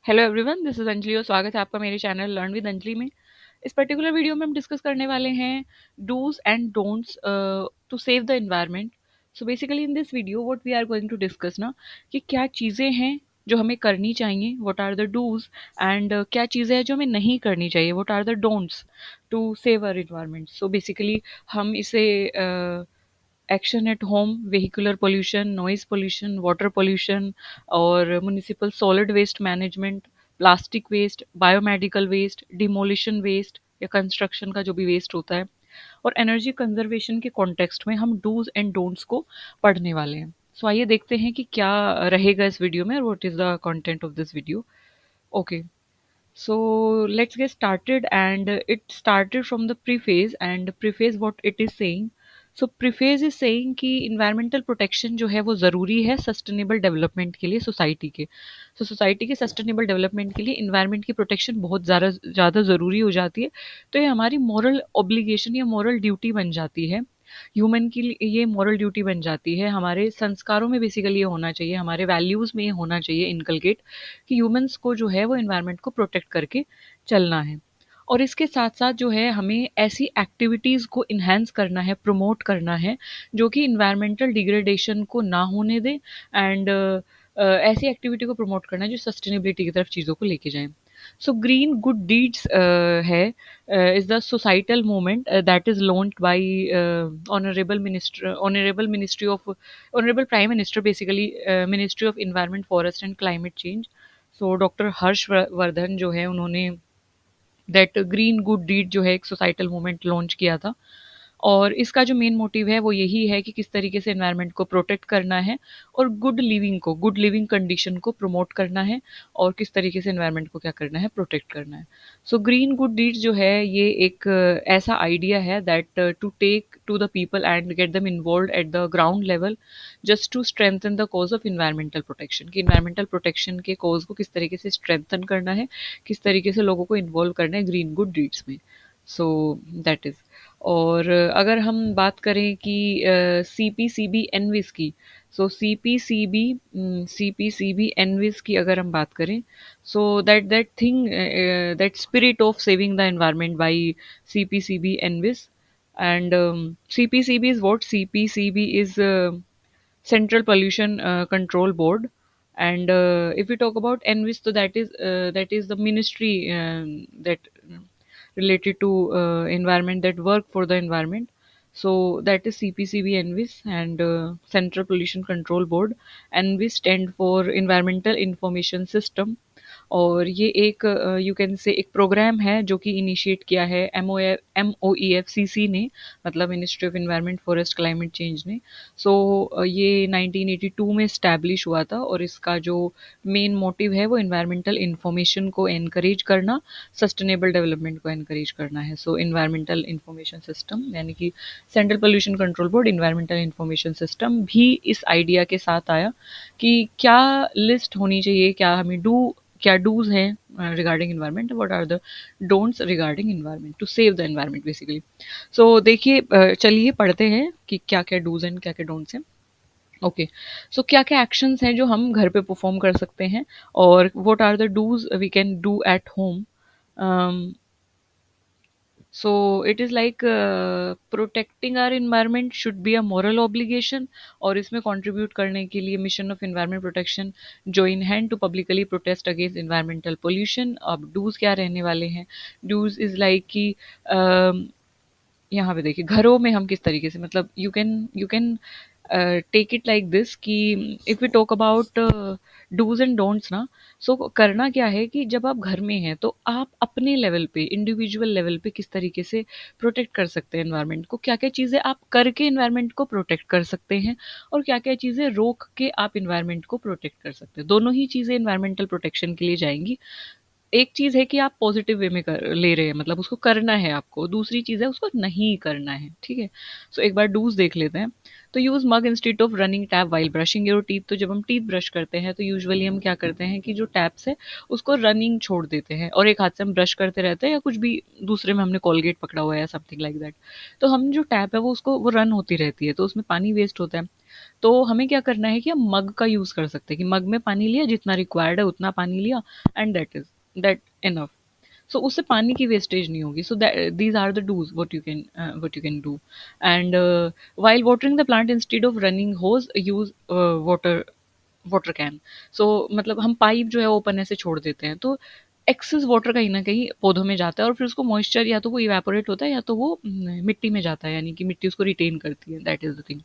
Hello everyone, this is Anjali और स्वागत है आपका मेरे चैनल लर्न विद अंजलि में। इस पर्टिकुलर वीडियो में हम डिस्कस करने वाले हैं dos and don'ts to save the environment. So basically in this video what we are going to discuss ना, कि क्या चीज़ें हैं जो हमें करनी चाहिए, what are the dos, and क्या चीज़ें हैं जो हमें नहीं करनी चाहिए, what are the don'ts to save our environment. So basically हम इसे action at home, vehicular pollution, noise pollution, water pollution और municipal solid waste management, plastic waste, biomedical waste, demolition waste या कंस्ट्रक्शन का जो भी वेस्ट होता है, और एनर्जी कंजर्वेशन के कॉन्टेक्स्ट में हम डूज एंड डोंट्स को पढ़ने वाले हैं। सो आइए देखते हैं कि क्या रहेगा इस वीडियो में और what is the content of this video. Okay, so let's get started, and it started from the preface. And preface, what it is saying, so preface is saying कि environmental protection जो है वो ज़रूरी है sustainable development के लिए, society के। so society के sustainable development के लिए environment की protection बहुत ज़्यादा ज़्यादा ज़रूरी हो जाती है। तो ये हमारी moral obligation या moral duty बन जाती है। ह्यूमन की ये मॉरल ड्यूटी बन जाती है, हमारे संस्कारों में बेसिकली ये होना चाहिए, हमारे वैल्यूज़ में ये होना चाहिए इनकलकेट, कि ह्यूमंस को जो है वो एनवायरनमेंट को प्रोटेक्ट करके चलना है। और इसके साथ साथ जो है हमें ऐसी एक्टिविटीज़ को इन्हेंस करना है, प्रमोट करना है, जो कि इन्वायरमेंटल डिग्रेडेशन को ना होने दे, एंड ऐसी एक्टिविटी को प्रमोट करना है जो सस्टेनेबिलिटी की तरफ चीज़ों को लेके जाए। सो ग्रीन गुड डीड्स है is the societal movement that is launched by honorable ministry of honorable prime minister, basically ministry of environment, forest and climate change. So doctor Harshvardhan जो है उन्होंने दैट ग्रीन गुड डीड जो है एक societal movement launch किया था। और इसका जो मेन मोटिव है वो यही है कि किस तरीके से एनवायरनमेंट को प्रोटेक्ट करना है और गुड लिविंग कंडीशन को प्रमोट करना है, और किस तरीके से एनवायरनमेंट को क्या करना है, प्रोटेक्ट करना है। सो ग्रीन गुड डीड्स जो है ये एक ऐसा आइडिया है that to take to the people and get them involve at the ground level, just to strengthen the cause of environmental protection, कि इन्वायरमेंटल प्रोटेक्शन के कॉज को किस तरीके से स्ट्रेंथन करना है, किस तरीके से लोगों को इन्वॉल्व करना है ग्रीन गुड डीड्स में। So that is. और अगर हम बात करें कि सी पी सी बी एनविस की, सो सी पी सी बी एनविस की अगर हम बात करें, so that thing, that spirit of saving the environment by C P C B ENVIS. and CPCB is what? CPCB is Central Pollution Control Board. And if we talk about NVIS, so that is the ministry that related to environment, that work for the environment. So that is CPCB NVIS and Central Pollution Control Board. NVIS stand for Environmental Information System, और ये एक you can say एक programme है जो कि initiate किया है MOEFCC ने, मतलब ministry of environment forest climate change ने। सो ये 1982 में इस्टेब्लिश हुआ था, और इसका जो मेन मोटिव है वो इन्वायरमेंटल इंफॉर्मेशन को एनकरेज करना, सस्टेनेबल डेवलपमेंट को एनकरेज करना है। सो इन्वायरमेंटल इंफॉर्मेशन सिस्टम यानी कि central pollution control board environmental information system भी इस आइडिया के साथ आया कि क्या लिस्ट होनी चाहिए, क्या डूज हैं regarding environment, what are the don'ts regarding environment to save the environment basically. So देखिए, चलिए पढ़ते हैं कि क्या क्या डूज एंड क्या क्या डोंट्स हैं। ओके, सो क्या क्या एक्शंस हैं जो हम घर पे परफॉर्म कर सकते हैं, और what are the dos we can do at home. So it is like protecting our environment should be a moral obligation, और इसमें कंट्रीब्यूट करने के लिए mission of environment protection join hand to publicly protest against environmental pollution. अब dos क्या रहने वाले हैं? डूज इज़ लाइक कि यहाँ पे देखिए घरों में हम किस तरीके से, मतलब you can take it like this कि if we talk about do's and don'ts ना, सो करना क्या है कि जब आप घर में हैं तो आप अपने लेवल पे, इंडिविजुअल लेवल पे किस तरीके से प्रोटेक्ट कर सकते हैं एनवायरनमेंट को, क्या क्या चीज़ें आप करके एनवायरनमेंट को प्रोटेक्ट कर सकते हैं, और क्या क्या चीज़ें रोक के आप एनवायरनमेंट को प्रोटेक्ट कर सकते हैं। दोनों ही चीज़ें एनवायरमेंटल प्रोटेक्शन के लिए जाएंगी। एक चीज़ है कि आप पॉजिटिव वे में कर ले रहे हैं, मतलब उसको करना है आपको, दूसरी चीज़ है उसको नहीं करना है, ठीक है? सो एक बार डूज़ देख लेते हैं। तो use mug instead of running tap while brushing your teeth. तो जब हम टीथ ब्रश करते हैं तो यूजुअली हम क्या करते हैं कि जो टैप्स है उसको रनिंग छोड़ देते हैं और एक हाथ से हम ब्रश करते रहते हैं, या कुछ भी दूसरे में हमने कोलगेट पकड़ा हुआ है या समथिंग लाइक दैट। तो हम जो टैप है वो रन होती रहती है, तो उसमें पानी वेस्ट होता है। तो हमें क्या करना है कि हम मग का यूज़ कर सकते हैं कि मग में पानी लिया, जितना रिक्वायर्ड है उतना पानी लिया, एंड दैट इनफ। सो उससे पानी की वेस्टेज नहीं होगी। So these are the dos what you can do. And while watering the plant, instead of running hose, use water can. So मतलब हम पाइप जो है ओपन ऐसे छोड़ देते हैं, तो एक्सेस वाटर कहीं ना कहीं पौधों में जाता है और फिर उसको मॉइस्चर या तो वो इवेपोरेट होता है या तो वो मिट्टी में जाता है, यानी कि मिट्टी उसको रिटेन करती है। That is the thing.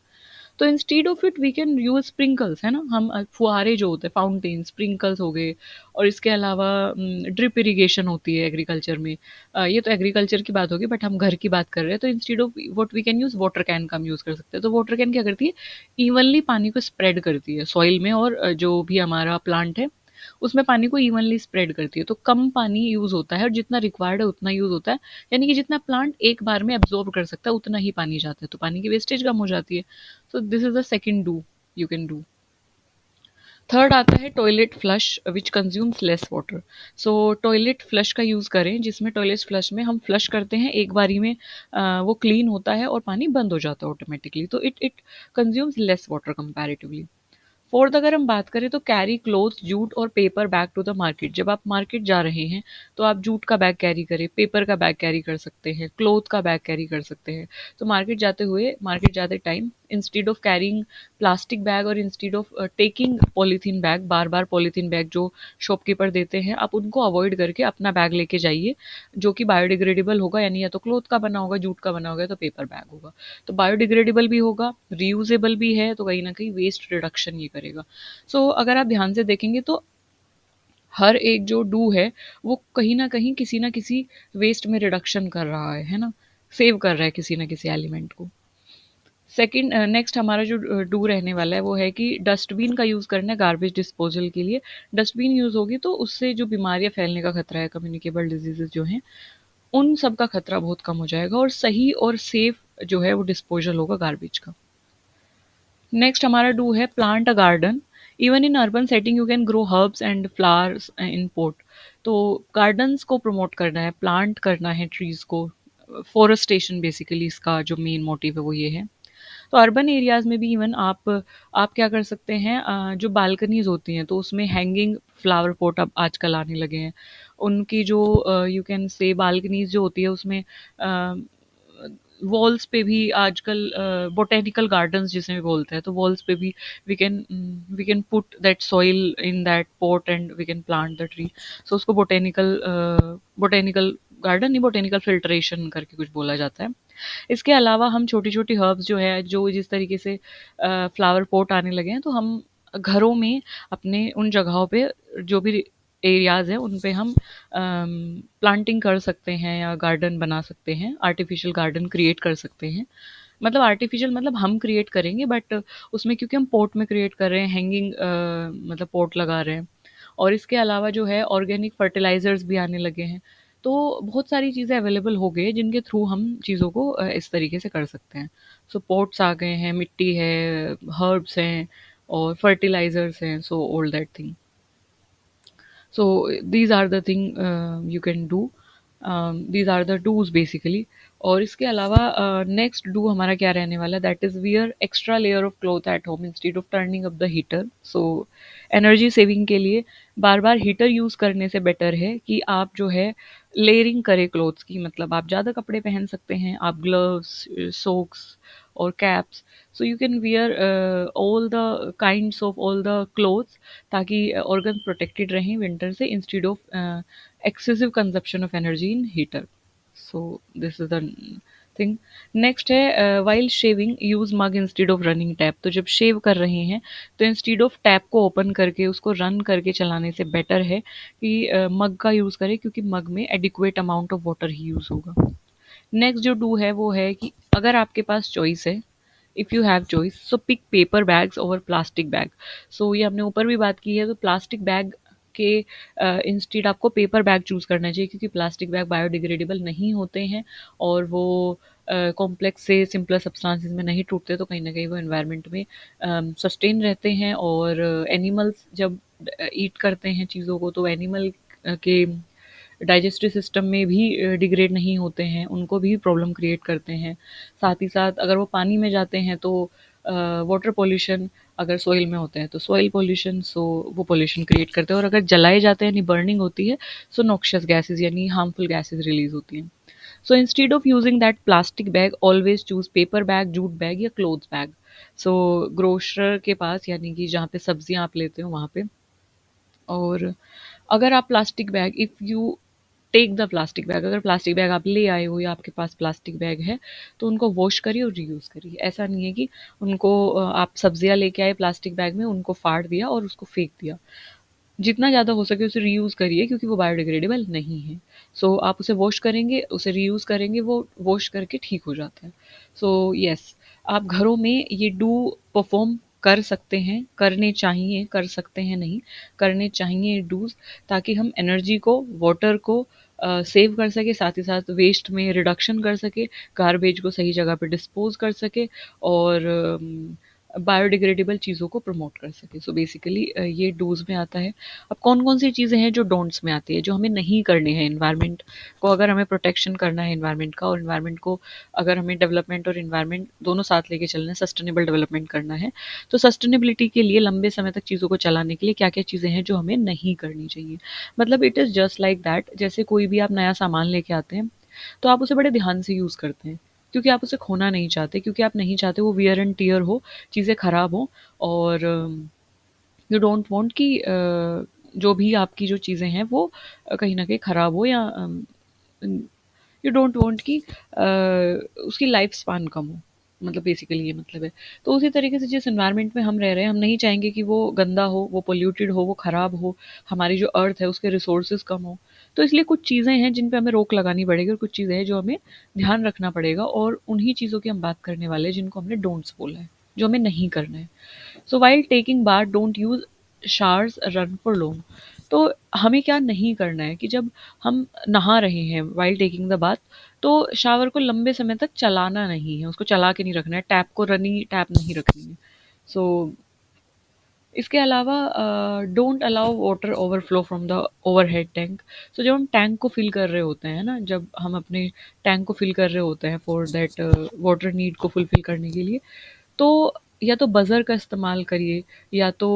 तो instead of it we can use sprinkles, है ना, हम फुहारे जो होते हैं, फाउंटेन स्प्रिंकल्स हो गए। और इसके अलावा ड्रिप इरिगेशन होती है एग्रीकल्चर में। ये तो एग्रीकल्चर की बात होगी, बट हम घर की बात कर रहे हैं, तो instead of what we can use water can का हम यूज कर सकते हैं। तो वाटर कैन क्या करती है, इवनली पानी को स्प्रेड करती है सॉइल में, और जो भी हमारा प्लांट है उसमें पानी को इवनली स्प्रेड करती है, तो कम पानी यूज होता है और जितना रिक्वायर्ड है उतना यूज होता है। यानी कि जितना प्लांट एक बार में एब्जॉर्ब कर सकता है उतना ही पानी जाता है, तो पानी की वेस्टेज कम हो जाती है। सो this is the second do you can do. Third आता है टॉयलेट फ्लश विच कंज्यूम्स लेस वाटर। सो टॉयलेट फ्लश का यूज़ करें, जिसमें टॉयलेट फ्लश में हम फ्लश करते हैं एक बारी में, वो क्लीन होता है और पानी बंद हो जाता है ऑटोमेटिकली, तो it it consumes less water comparatively. Fourth अगर हम बात करें तो कैरी क्लोथ्स, जूट और paper bag to the market. जब आप मार्केट जा रहे हैं तो आप जूट का बैग कैरी करें, पेपर का बैग कैरी कर सकते हैं, क्लोथ का बैग कैरी कर सकते हैं। तो मार्केट जाते time instead of carrying plastic bag और instead of taking polythene bag, बार बार पॉलीथीन बैग जो शॉपकीपर देते हैं आप उनको अवॉइड करके अपना बैग लेके जाइए, जो कि बायोडिग्रेडेबल होगा, यानी या तो क्लोथ का बना होगा, जूट का बना होगा, या तो पेपर बैग होगा। तो बायोडिग्रेडेबल भी होगा, रीयूजेबल भी है, तो कहीं ना कहीं वेस्ट रिडक्शन ये करेगा। सो अगर आप ध्यान से देखेंगे तो हर एक जो डू है वो कहीं ना कहीं किसी ना किसी वेस्ट में रिडक्शन कर रहा है ना, सेव कर रहा है किसी ना किसी एलिमेंट को। सेकंड नेक्स्ट हमारा जो डू रहने वाला है वो है कि डस्टबिन का यूज़ करना है गार्बेज डिस्पोजल के लिए। डस्टबिन यूज़ होगी तो उससे जो बीमारियां फैलने का खतरा है, कम्युनिकेबल डिजीजेज जो हैं, उन सब का खतरा बहुत कम हो जाएगा और सही और सेफ जो है वो डिस्पोजल होगा गार्बेज का। नेक्स्ट हमारा डू है plant a garden. Even in urban setting you can grow herbs and flowers in pot. तो गार्डन्स को प्रमोट करना है, प्लांट करना है ट्रीज को, फॉरेस्टेशन बेसिकली इसका जो मेन मोटिव है वो ये है। तो अर्बन एरियाज में भी इवन आप क्या कर सकते हैं, जो बालकनीज होती हैं तो उसमें हैंगिंग फ्लावर पॉट अब आजकल आने लगे हैं। उनकी जो यू कैन से बालकनीज जो होती है उसमें वॉल्स पे भी आजकल बोटेनिकल गार्डन्स जिसे भी बोलते हैं, तो वॉल्स पे भी we can put that soil in that pot and we can plant the tree. So उसको बोटेनिकल गार्डन नहीं, बोटेनिकल फिल्ट्रेशन करके कुछ बोला जाता है। इसके अलावा हम छोटी-छोटी हर्ब्स जो है, जो जिस तरीके से फ्लावर पॉट आने लगे हैं, तो हम घरों में अपने उन जगहों पे जो भी एरियाज़ हैं, उन पे हम प्लांटिंग कर सकते हैं या गार्डन बना सकते हैं, आर्टिफ़िशियल गार्डन क्रिएट कर सकते हैं। मतलब आर्टिफ़िशियल मतलब हम क्रिएट करेंगे, बट उसमें क्योंकि हम पॉट में क्रिएट कर रहे हैं, हैंगिंग मतलब पॉट लगा रहे हैं। और इसके अलावा जो है ऑर्गेनिक फर्टिलाइज़र्स भी आने लगे हैं। तो बहुत सारी चीज़ें अवेलेबल हो गई हैं जिनके थ्रू हम चीज़ों को इस तरीके से कर सकते हैं। सो पॉट्स आ गए हैं, मिट्टी है, हर्ब्स हैं और फर्टिलाइज़र्स हैं, so all that thing. So these are the thing you can do. These are the do's basically. और इसके अलावा नेक्स्ट डू हमारा क्या रहने वाला है, that is wear extra layer of cloth at home instead of turning up the heater. So energy saving के लिए बार बार हीटर यूज़ करने से बेटर है कि आप जो है लेयरिंग करें क्लोथ्स की, मतलब आप ज़्यादा कपड़े पहन सकते हैं, आप ग्लव्स, सोक्स और caps. So you can wear all the kinds of all the clothes, ताकि ऑर्गन प्रोटेक्टेड रहें विंटर से, instead of excessive consumption of energy in heater. So this is the thing. Next है while shaving use mug instead of running tap. तो जब shave कर रहे हैं तो इंस्टेड ऑफ टैप को ओपन करके उसको रन करके चलाने से बेटर है कि मग का यूज़ करें, क्योंकि मग में एडिक्वेट अमाउंट ऑफ वाटर ही यूज़ होगा। नेक्स्ट जो डू है वो है कि अगर आपके पास चॉइस है, if you have choice, so pick paper bags over plastic bag. So ये हमने ऊपर भी बात की है, तो प्लास्टिक बैग के इंस्टीड आपको पेपर बैग चूज़ करना चाहिए, क्योंकि प्लास्टिक बैग बायोडिग्रेडेबल नहीं होते हैं और वो कॉम्प्लेक्स से सिंपलर सब्सटेंसेस में नहीं टूटते, तो कहीं न कहीं वो एनवायरनमेंट में सस्टेन रहते हैं। और एनिमल्स जब ईट करते हैं चीज़ों को, तो एनिमल के डाइजेस्टिव सिस्टम में भी डिग्रेड नहीं होते हैं, उनको भी प्रॉब्लम क्रिएट करते हैं। साथ ही साथ अगर वो पानी में जाते हैं तो वाटर पॉल्यूशन, अगर सॉइल में होते हैं तो सॉइल पॉल्यूशन, सो वो पॉल्यूशन क्रिएट करते हैं। और अगर जलाए जाते हैं यानी बर्निंग होती है, सो नॉक्शियस गैसेस यानी हार्मफुल गैसेस रिलीज होती हैं। So instead of using that plastic bag always choose paper bag, jute bag या क्लोथ बैग। सो ग्रोसर के पास यानी कि जहाँ पे सब्जियां आप लेते हो वहाँ पे, और अगर आप plastic bag, if you take the plastic bag, अगर प्लास्टिक बैग आप ले आए हो या आपके पास प्लास्टिक बैग है, तो उनको वॉश करिए और रीयूज़ करिए। ऐसा नहीं है कि उनको आप सब्जियां लेके आए प्लास्टिक बैग में, उनको फाड़ दिया और उसको फेंक दिया। जितना ज़्यादा हो सके उसे रीयूज़ करिए, क्योंकि वो बायोडिग्रेडेबल नहीं है। सो आप उसे वॉश करेंगे, उसे रीयूज़ करेंगे, वो वॉश करके ठीक हो जाता है। सो येस, आप घरों में ये डू परफॉर्म कर सकते हैं, करने चाहिए, कर सकते हैं नहीं, करने चाहिए डूज़, ताकि हम एनर्जी को, वाटर को सेव कर सके, साथ ही साथ वेस्ट में रिडक्शन कर सके, गार्बेज को सही जगह पे डिस्पोज कर सके, और बायोडिग्रेडेबल चीज़ों को प्रमोट कर सके। सो बेसिकली ये डूज़ में आता है। अब कौन-कौन सी चीज़ें हैं जो डोंट्स में आती है, जो हमें नहीं करनी है एनवायरनमेंट को, अगर हमें प्रोटेक्शन करना है एनवायरनमेंट का, और एनवायरनमेंट को अगर हमें डेवलपमेंट और एनवायरनमेंट दोनों साथ लेके चलना है, सस्टेनेबल डेवलपमेंट करना है, तो सस्टेनेबिलिटी के लिए लंबे समय तक चीज़ों को चलाने के लिए क्या-क्या चीज़ें हैं जो हमें नहीं करनी चाहिए। मतलब it is just like that, जैसे कोई भी आप नया सामान लेके आते हैं, तो आप उसे बड़े ध्यान से यूज़ करते हैं, क्योंकि आप उसे खोना नहीं चाहते, क्योंकि आप नहीं चाहते वो वियर एंड टियर हो, चीज़ें खराब हों, और यू डोंट वांट कि जो भी आपकी जो चीज़ें हैं वो कहीं न कहीं खराब हो, या यू डोंट वांट कि उसकी लाइफ स्पान कम हो, मतलब बेसिकली ये मतलब है। तो उसी तरीके से जिस एनवायरनमेंट में हम रह रहे हैं, हम नहीं चाहेंगे कि वो गंदा हो, वो पोल्यूटेड हो, वो खराब हो, हमारी जो अर्थ है उसके रिसोर्सेज कम हो। तो इसलिए कुछ चीज़ें हैं जिन पे हमें रोक लगानी पड़ेगी, और कुछ चीज़ें हैं जो हमें ध्यान रखना पड़ेगा, और उन्हीं चीज़ों की हम बात करने वाले हैं जिनको हमने डोंट्स बोला है, जो हमें नहीं करना है। सो while taking bath don't use showers run for long. तो हमें क्या नहीं करना है कि जब हम नहा रहे हैं व्हाइल टेकिंग द बाथ, तो शावर को लंबे समय तक चलाना नहीं है, उसको चला के नहीं रखना है, टैप को रनिंग टैप नहीं रखनी है। सो इसके अलावा don't allow water overflow from the overhead tank. So जब हम टैंक को फिल कर रहे होते हैं ना, जब हम अपने टैंक को फिल कर रहे होते हैं फॉर दैट वाटर नीड को फुलफिल करने के लिए, तो या तो बज़र का इस्तेमाल करिए, या तो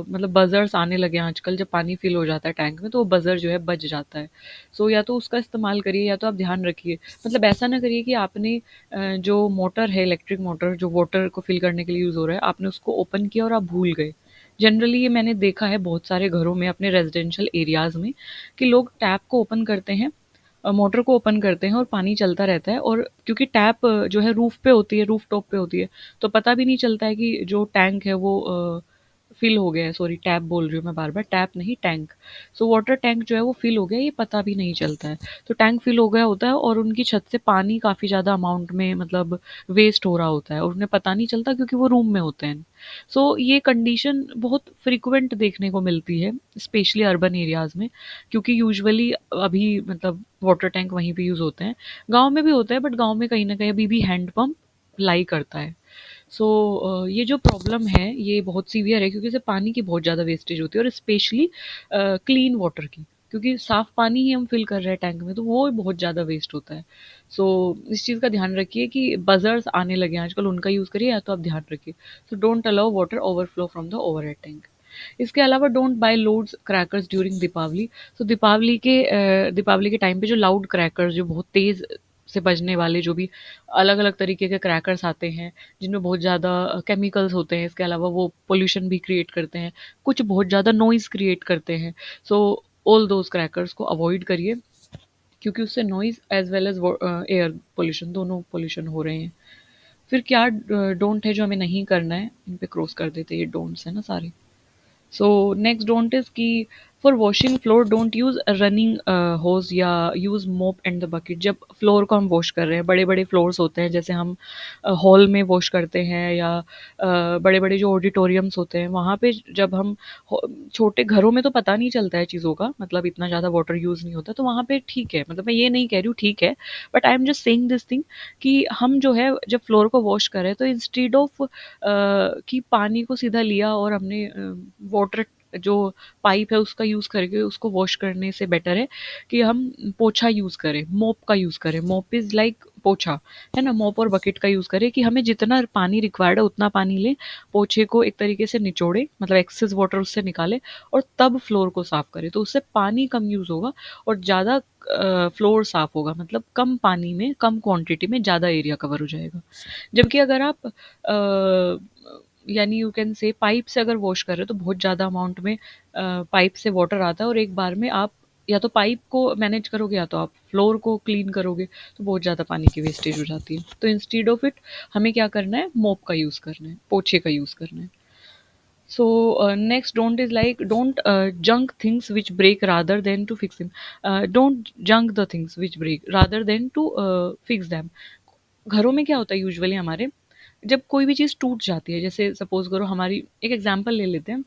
मतलब बज़र्स आने लगे हैं आजकल, जब पानी फिल हो जाता है टैंक में तो वो बज़र जो है बज जाता है। सो या तो उसका इस्तेमाल करिए, या तो आप ध्यान रखिए, मतलब ऐसा ना करिए कि आपने जो मोटर है, इलेक्ट्रिक मोटर जो वाटर को फिल करने के लिए यूज़ हो रहा है, आपने उसको ओपन किया और आप भूल गए। जनरली ये मैंने देखा है बहुत सारे घरों में, अपने रेजिडेंशियल एरियाज़ में, कि लोग टैप को ओपन करते हैं, मोटर को ओपन करते हैं और पानी चलता रहता है, और क्योंकि टैप जो है रूफ पे होती है, रूफ टॉप पे होती है, तो पता भी नहीं चलता है कि जो टैंक है वो फिल हो गया है। सॉरी, टैप बोल रही हूँ मैं बार बार, टैप नहीं टैंक। सो वाटर टैंक जो है वो फिल हो गया, ये पता भी नहीं चलता है। तो टैंक फिल हो गया होता है, और उनकी छत से पानी काफ़ी ज़्यादा अमाउंट में मतलब वेस्ट हो रहा होता है, और उन्हें पता नहीं चलता क्योंकि वो रूम में होते हैं। सो ये कंडीशन बहुत फ्रिक्वेंट देखने को मिलती है, स्पेशली अर्बन एरियाज़ में, क्योंकि यूजुअली अभी मतलब वाटर टैंक वहीं पे यूज़ होते हैं। गाँव में भी होता है, बट गाँव में कहीं न कहीं अभी भी हैंड पंप लाई करता है। सो ये जो प्रॉब्लम है ये बहुत सीवियर है, क्योंकि इससे पानी की बहुत ज़्यादा वेस्टेज होती है, और स्पेशली क्लीन वाटर की, क्योंकि साफ़ पानी ही हम फिल कर रहे हैं टैंक में, तो वो बहुत ज़्यादा वेस्ट होता है। सो इस चीज़ का ध्यान रखिए कि बज़र्स आने लगे हैं आजकल, उनका यूज़ करिए, या तो आप ध्यान रखिए। So don't allow water overflow from the overhead tank. इसके अलावा don't buy loads crackers during Deepavali. So Deepavali के टाइम पे जो लाउड क्रैकर्स, जो बहुत तेज़ से बजने वाले, जो भी अलग-अलग तरीके के क्रैकर्स आते हैं, जिनमें बहुत ज़्यादा केमिकल्स होते हैं, इसके अलावा वो पोल्यूशन भी क्रिएट करते हैं, कुछ बहुत ज़्यादा नॉइज़ क्रिएट करते हैं। सो ऑल दोज़ क्रैकर्स को अवॉइड करिए, क्योंकि उससे noise as well as air pollution, दोनों पोल्यूशन हो रहे हैं। फिर क्या डोंट है जो हमें नहीं करना है, इन पे क्रॉस कर देते हैं, ये डोंट्स हैं ना सारे। सो नेक्स्ट डोंट इज़ कि for washing floor don't use running hose या use mop and the bucket. जब फ्लोर को हम वॉश कर रहे हैं, बड़े बड़े फ्लोर्स होते हैं जैसे हम हॉल में वॉश करते हैं, या बड़े बड़े जो ऑडिटोरियम्स होते हैं वहाँ पे जब हम छोटे घरों में तो पता नहीं चलता है चीज़ों का, मतलब इतना ज़्यादा वाटर यूज़ नहीं होता, तो वहाँ पे ठीक है, मतलब मैं ये नहीं कह रही हूँ ठीक है, but I am just saying this thing कि हम जो है जब फ्लोर को वॉश करें तो इंस्टेड ऑफ कि पानी को सीधा लिया और हमने वाटर जो पाइप है उसका यूज़ करके उसको वॉश करने से बेटर है कि हम पोछा यूज़ करें, मोप का यूज़ करें। मोप इज़ लाइक पोछा, है ना? मोप और बकेट का यूज़ करें कि हमें जितना पानी रिक्वायर्ड है उतना पानी लें, पोछे को एक तरीके से निचोड़ें, मतलब एक्सेस वाटर उससे निकालें और तब फ्लोर को साफ़ करें। तो उससे पानी कम यूज़ होगा और ज़्यादा फ्लोर साफ़ होगा, मतलब कम पानी में, कम क्वांटिटी में ज़्यादा एरिया कवर हो जाएगा। जबकि अगर आप यानी यू कैन से पाइप से अगर वॉश कर रहे हो तो बहुत ज़्यादा अमाउंट में पाइप से वाटर आता है और एक बार में आप या तो पाइप को मैनेज करोगे या तो आप फ्लोर को क्लीन करोगे, तो बहुत ज़्यादा पानी की वेस्टेज हो जाती है। तो इंस्टीड ऑफ इट हमें क्या करना है, मोप का यूज़ करना है, पोछे का यूज़ करना है। So next don't is like don't junk things which break rather than to fix them. Don't junk the things which break rather than to fix them. घरों में क्या होता है यूजुअली हमारे, जब कोई भी चीज़ टूट जाती है, जैसे सपोज करो हमारी एक एग्जांपल ले लेते हैं,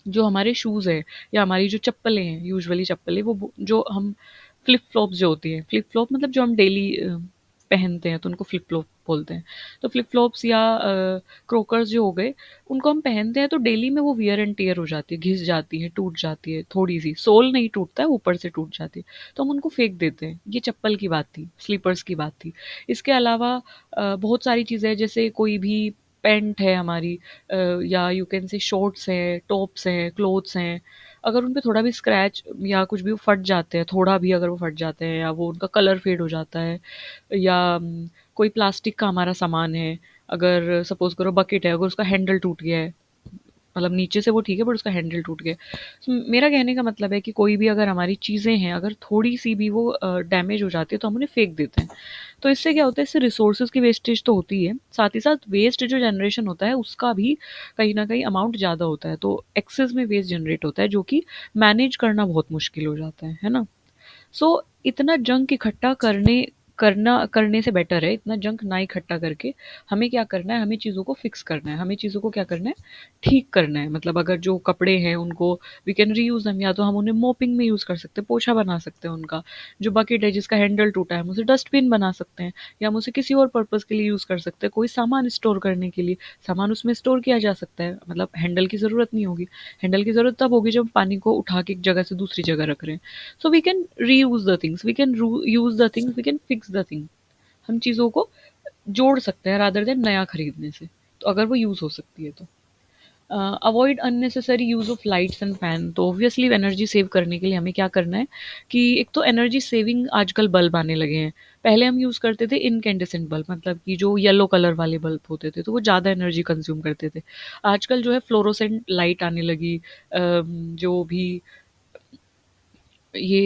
जो हमारे शूज़ है या हमारी जो चप्पलें हैं, यूजुअली चप्पलें वो जो हम फ्लिप फ्लॉप्स जो होती हैं, फ्लिप फ्लॉप मतलब जो हम डेली पहनते हैं तो उनको फ्लिप फ्लॉप बोलते हैं। तो फ्लिप फ्लॉप्स या क्रोकर्स जो हो गए, उनको हम पहनते हैं तो डेली में वो वियर एंड टियर हो जाती है, घिस जाती है, टूट जाती है, थोड़ी सी सोल नहीं टूटता है, ऊपर से टूट जाती है, तो हम उनको फेंक देते हैं। ये चप्पल की बात थी, स्लीपर्स की बात थी। इसके अलावा बहुत सारी चीज़ें हैं, जैसे कोई भी पैंट है हमारी, या यू कैन से शॉर्ट्स हैं, टॉप्स हैं, क्लोथ्स हैं, अगर उन पे थोड़ा भी स्क्रैच या कुछ भी फट जाते हैं, थोड़ा भी अगर वो फट जाते हैं या वो उनका कलर फेड हो जाता है, या कोई प्लास्टिक का हमारा सामान है, अगर सपोज़ करो बकेट है, अगर उसका हैंडल टूट गया है, मतलब नीचे से वो ठीक है बट उसका हैंडल टूट गया। तो मेरा कहने का मतलब है कि कोई भी अगर हमारी चीज़ें हैं, अगर थोड़ी-सी भी वो डैमेज हो जाती है तो हम उन्हें फेंक देते हैं। तो इससे क्या होता है, इससे रिसोर्सेज़ की वेस्टेज तो होती है, साथ ही साथ वेस्ट जो जनरेशन होता है उसका भी कहीं न कहीं अमाउंट ज़्यादा होता है। तो एक्सेस में वेस्ट जनरेट होता है जो कि मैनेज करना बहुत मुश्किल हो जाता है ना? सो इतना जंक इकट्ठा करने से बेटर है इतना जंक ना इकट्ठा करके हमें क्या करना है, हमें चीज़ों को फिक्स करना है, हमें चीज़ों को क्या करना है, ठीक करना है। मतलब अगर जो कपड़े हैं उनको वी कैन रीयूज देम, या तो हम उन्हें मोपिंग में यूज़ कर सकते हैं, पोछा बना सकते हैं उनका। जो बकेट है जिसका हैंडल टूटा है हम उसे डस्टबिन बना सकते हैं, या हम उसे किसी और पर्पज़ के लिए यूज़ कर सकते हैं, कोई सामान स्टोर करने के लिए सामान उसमें स्टोर किया जा सकता है, मतलब हैंडल की ज़रूरत नहीं होगी। हैंडल की ज़रूरत तब होगी जब पानी को उठा के एक जगह से दूसरी जगह रख रहे हैं। So we can reuse the things, we can use the things, we can fix the thing. हम चीज़ों को जोड़ सकते हैं रादर देन नया खरीदने से, तो अगर वो यूज़ हो सकती है तो। Avoid unnecessary use of lights and fan. तो ऑब्वियसली एनर्जी सेव करने के लिए हमें क्या करना है कि एक तो एनर्जी सेविंग आजकल बल्ब आने लगे हैं। पहले हम यूज़ करते थे इनकैंडेसेंट बल्ब, मतलब कि जो येलो कलर वाले बल्ब होते थे तो वो ज़्यादा एनर्जी कंज्यूम करते थे। आजकल जो है फ्लोरोसेंट लाइट आने लगी, जो भी ये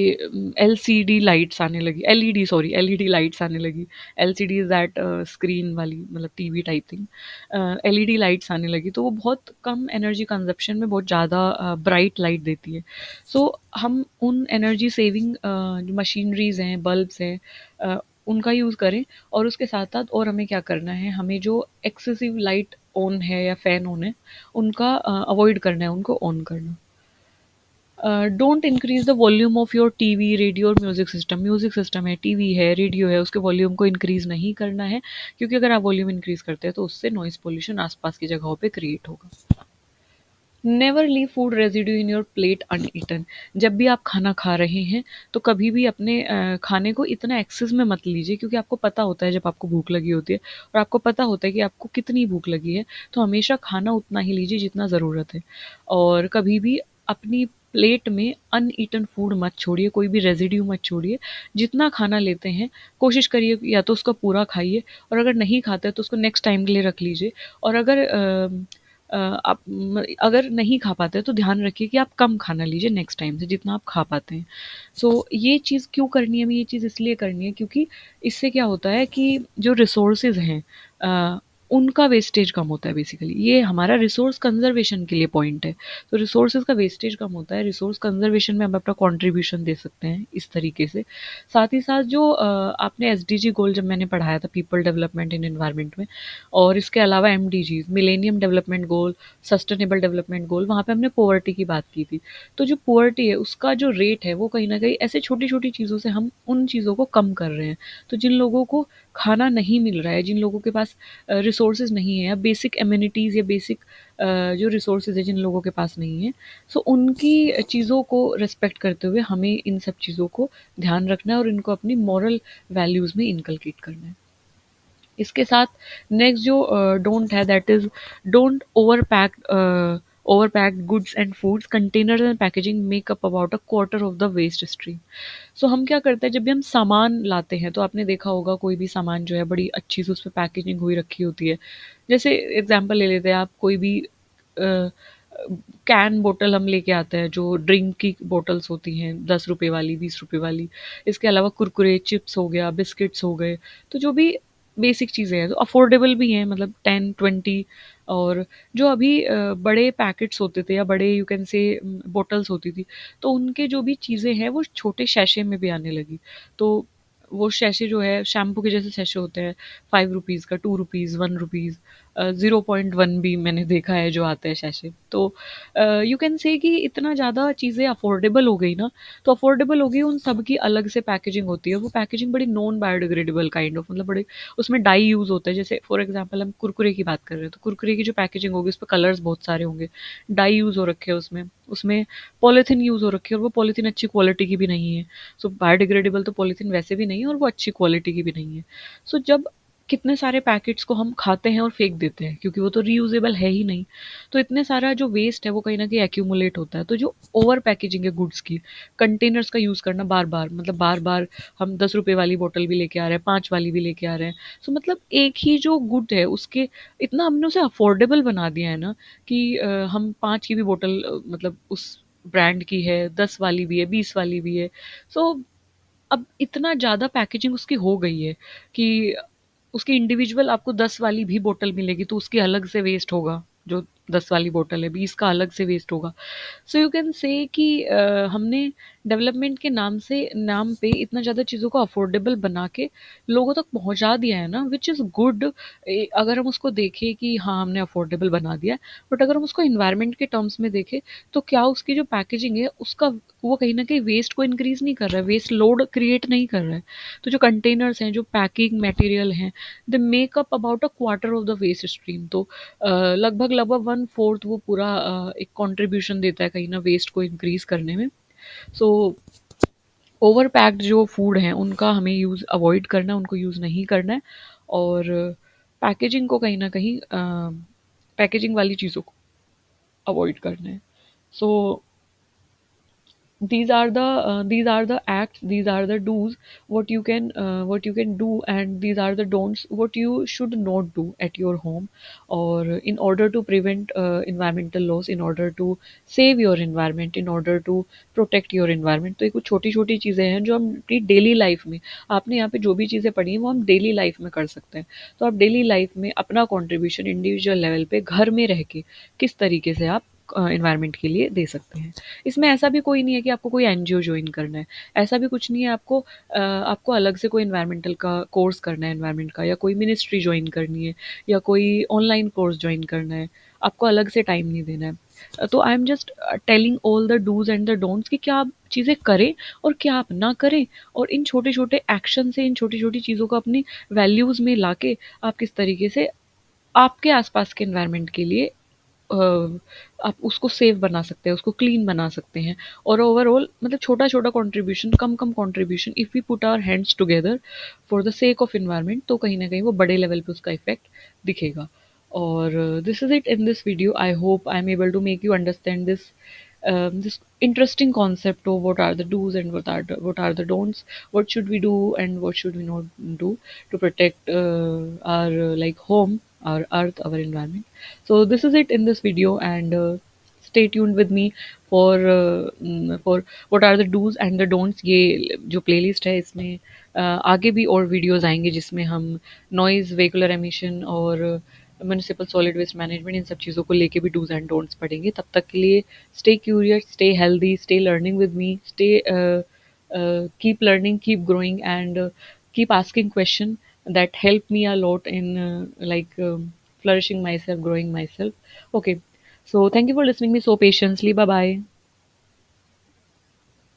एलसीडी लाइट्स आने लगी, एलईडी सॉरी एलईडी लाइट्स आने लगी। एलसीडी इज़ दैट स्क्रीन वाली, मतलब TV type thing. LED lights आने लगी तो वो बहुत कम एनर्जी कंजप्शन में बहुत ज़्यादा ब्राइट लाइट देती है। सो हम उन एनर्जी सेविंग जो मशीनरीज़ हैं, बल्ब्स हैं, उनका यूज़ करें। और उसके साथ साथ और हमें क्या करना है, हमें जो एक्सेसिव लाइट ऑन है या फ़ैन ऑन है उनका अवॉइड करना है, उनको ऑन करना। Don't increase the volume of your TV, radio और म्यूजिक सिस्टम है, टीवी है, रेडियो है, उसके वॉल्यूम को इंक्रीज नहीं करना है, क्योंकि अगर आप वॉल्यूम इंक्रीज करते हैं तो उससे नॉइस पोल्यूशन आसपास की जगहों पे क्रिएट होगा। Never leave food residue in your plate uneaten. जब भी आप खाना खा रहे हैं तो कभी भी अपने खाने को इतना एक्सेस में मत लीजिए, क्योंकि आपको पता होता है जब आपको भूख लगी होती है और आपको पता होता है कि आपको कितनी भूख लगी है, तो हमेशा खाना उतना ही लीजिए जितना ज़रूरत है। और कभी भी अपनी प्लेट में अनईटन फूड मत छोड़िए, कोई भी रेजिड्यू मत छोड़िए। जितना खाना लेते हैं कोशिश करिए या तो उसको पूरा खाइए, और अगर नहीं खाते तो उसको नेक्स्ट टाइम के लिए रख लीजिए। और अगर आप अगर नहीं खा पाते तो ध्यान रखिए कि आप कम खाना लीजिए नेक्स्ट टाइम से जितना आप खा पाते हैं। सो ये चीज़ क्यों करनी है, हमें ये चीज़ इसलिए करनी है क्योंकि इससे क्या होता है कि जो रिसोर्सेज हैं उनका वेस्टेज कम होता है बेसिकली। ये हमारा रिसोर्स कंजर्वेशन के लिए पॉइंट है। तो रिसोर्सेज का वेस्टेज कम होता है, रिसोर्स कंजर्वेशन में हम अपना कंट्रीब्यूशन दे सकते हैं इस तरीके से। साथ ही साथ जो आपने एसडीजी गोल जब मैंने पढ़ाया था, पीपल डेवलपमेंट इन एनवायरनमेंट में, और इसके अलावा MDGs, millennium development goal, sustainable development goal, वहाँ पे हमने पोवर्टी की बात की थी। तो जो पोवर्टी है उसका जो रेट है वो कहीं ना कहीं ऐसे छोटी छोटी चीज़ों से हम उन चीज़ों को कम कर रहे हैं। तो जिन लोगों को खाना नहीं मिल रहा है, जिन लोगों के पास रिसोर्सेज नहीं है, या बेसिक एम्यूनिटीज़ या बेसिक जो रिसोर्सेज है जिन लोगों के पास नहीं है, सो उनकी चीज़ों को रिस्पेक्ट करते हुए हमें इन सब चीज़ों को ध्यान रखना है और इनको अपनी मॉरल वैल्यूज़ में इनकलकेट करना है। इसके साथ नेक्स्ट जो डोंट है, that is don't over packed goods and foods, containers and packaging make up about a quarter of the waste stream. So हम क्या करते हैं जब भी हम सामान लाते हैं, तो आपने देखा होगा कोई भी सामान जो है बड़ी अच्छी से उस पर पैकेजिंग हुई रखी होती है। जैसे एग्जांपल ले लेते हैं आप, कोई भी कैन बोतल हम लेके आते हैं, जो ड्रिंक की बोतल्स होती हैं 10 रुपए वाली, 20 रुपए वाली। इसके अलावा कुरकुरे, चिप्स हो गया, बिस्किट्स हो गए, तो जो भी बेसिक चीज़ें हैं तो अफोर्डेबल भी हैं, मतलब 10, 20। और जो अभी बड़े पैकेट्स होते थे या बड़े यू कैन से बोटल्स होती थी, तो उनके जो भी चीज़ें हैं वो छोटे शैशे में भी आने लगी। तो वो शैशे जो है शैम्पू के जैसे शैशे होते हैं, 5 रुपीज़ का, 2 रुपीज़, 1 रुपीज़, 0.1 भी मैंने देखा है जो आता है शैशे। तो यू कैन से कि इतना ज़्यादा चीज़ें अफोर्डेबल हो गई ना, तो अफोर्डेबल हो गई, उन सब की अलग से पैकेजिंग होती है। वो पैकेजिंग बड़ी नॉन बायोडिग्रेडेबल काइंड ऑफ, मतलब बड़े उसमें डाई यूज़ होता है। जैसे फॉर एग्जांपल हम कुरकुरे की बात कर रहे हैं, तो कुरकुरे की जो पैकेजिंग होगी उस पर कलर्स बहुत सारे होंगे, डाई यूज़ हो रखे हैं उसमें, उसमें पॉलीथीन यूज़ हो रखी है, और वो पॉलीथीन अच्छी क्वालिटी की भी नहीं है। सो बायोडिग्रेडेबल तो पॉलीथीन वैसे भी नहीं है, और वो अच्छी क्वालिटी की भी नहीं है। सो जब कितने सारे पैकेट्स को हम खाते हैं और फेंक देते हैं, क्योंकि वो तो रीयूजेबल है ही नहीं, तो इतने सारा जो वेस्ट है वो कहीं ना कहीं एक्यूमुलेट होता है। तो जो ओवर पैकेजिंग है गुड्स की, कंटेनर्स का यूज़ करना बार बार, मतलब बार बार हम 10 रुपए वाली बोतल भी लेके आ रहे हैं, 5 वाली भी लेके आ रहे हैं। सो मतलब एक ही जो गुड है उसके इतना हमने उसे अफोर्डेबल बना दिया है ना, कि हम 5 की भी बोतल मतलब उस ब्रांड की है, 10 वाली भी है, 20 वाली भी है। सो अब इतना ज़्यादा पैकेजिंग उसकी हो गई है कि उसकी इंडिविजुअल आपको 10 वाली भी बोतल मिलेगी तो उसकी अलग से वेस्ट होगा। जो 10 वाली बोतल है, 20 का अलग से वेस्ट होगा। सो यू कैन से कि हमने डेवलपमेंट के नाम पे इतना ज़्यादा चीज़ों को अफोर्डेबल बना के लोगों तक पहुंचा दिया है ना, विच इज़ गुड। अगर हम उसको देखें कि हाँ हमने अफोर्डेबल बना दिया, बट अगर हम उसको इन्वायरमेंट के टर्म्स में देखें, तो क्या उसकी जो पैकेजिंग है उसका वो कहीं ना कहीं वेस्ट को इंक्रीज नहीं कर रहा है, वेस्ट लोड क्रिएट नहीं कर रहा है। तो जो कंटेनर्स हैं, जो पैकिंग मटेरियल हैं, they make up about a quarter of the waste stream. तो लगभग लगभग 1/4 वो पूरा एक कंट्रीब्यूशन देता है कहीं ना वेस्ट को इंक्रीज करने में। सो ओवर पैक्ड जो फूड हैं उनका हमें यूज़ अवॉइड करना है, उनको यूज़ नहीं करना है। और पैकेजिंग को कहीं ना कहीं पैकेजिंग वाली चीज़ों को अवॉइड करना है। सो these are the acts, these are the do's, what you can do, and these are the don'ts, what you should not do at your home, or in order to prevent environmental loss, in order to save your environment, in order to protect your environment। तो ये कुछ छोटी छोटी चीज़ें हैं जो हम अपनी डेली लाइफ में, आपने यहाँ पे जो भी चीज़ें पढ़ी हैं वो हम डेली लाइफ में कर सकते हैं। तो आप डेली लाइफ में अपना कॉन्ट्रीब्यूशन इंडिविजुअल लेवल पे घर में रह के किस तरीके से आप एनवायरनमेंट के लिए दे सकते हैं। इसमें ऐसा भी कोई नहीं है कि आपको कोई एनजीओ ज्वाइन करना है, ऐसा भी कुछ नहीं है आपको आपको अलग से कोई एनवायरमेंटल का कोर्स करना है एनवायरनमेंट का, या कोई मिनिस्ट्री ज्वाइन करनी है, या कोई ऑनलाइन कोर्स ज्वाइन करना है, आपको अलग से टाइम नहीं देना है। तो I am just telling all the dos and the don'ts कि क्या आप चीज़ें करें और क्या आप ना करें, और इन छोटे छोटे एक्शन से, इन छोटी छोटी चीज़ों को अपनी वैल्यूज़ में लाके आप किस तरीके से आपके आसपास के एनवायरनमेंट के लिए अ, आप उसको सेफ बना सकते हैं, उसको क्लीन बना सकते हैं। और ओवरऑल मतलब छोटा-छोटा कंट्रीब्यूशन, कम-कम contribution, if we put our hands together for the sake of environment, तो कहीं न कहीं वो बड़े लेवल पे उसका इफ़ेक्ट दिखेगा। और this is it in this video. I hope I am able to make you understand this interesting concept of what are the do's and what are the don'ts, what should we do and what should we not do to protect our like home, our earth, our environment. So this is it in this video, and stay tuned with me for what are the do's and the don'ts. ये जो playlist है इसमें आगे भी और videos आएंगे जिसमें हम नॉइज़, व्हीकुलर एमिशन और म्यूनिसिपल सॉलिड वेस्ट मैनेजमेंट इन सब चीज़ों को लेके भी डूज एंड डोंट्स पढ़ेंगे। तब तक के लिए stay curious, stay healthy, stay learning with me, stay keep learning, keep growing, and keep asking question that help me a lot in flourishing myself, growing myself. Okay, so thank you for listening me so patiently. Bye bye.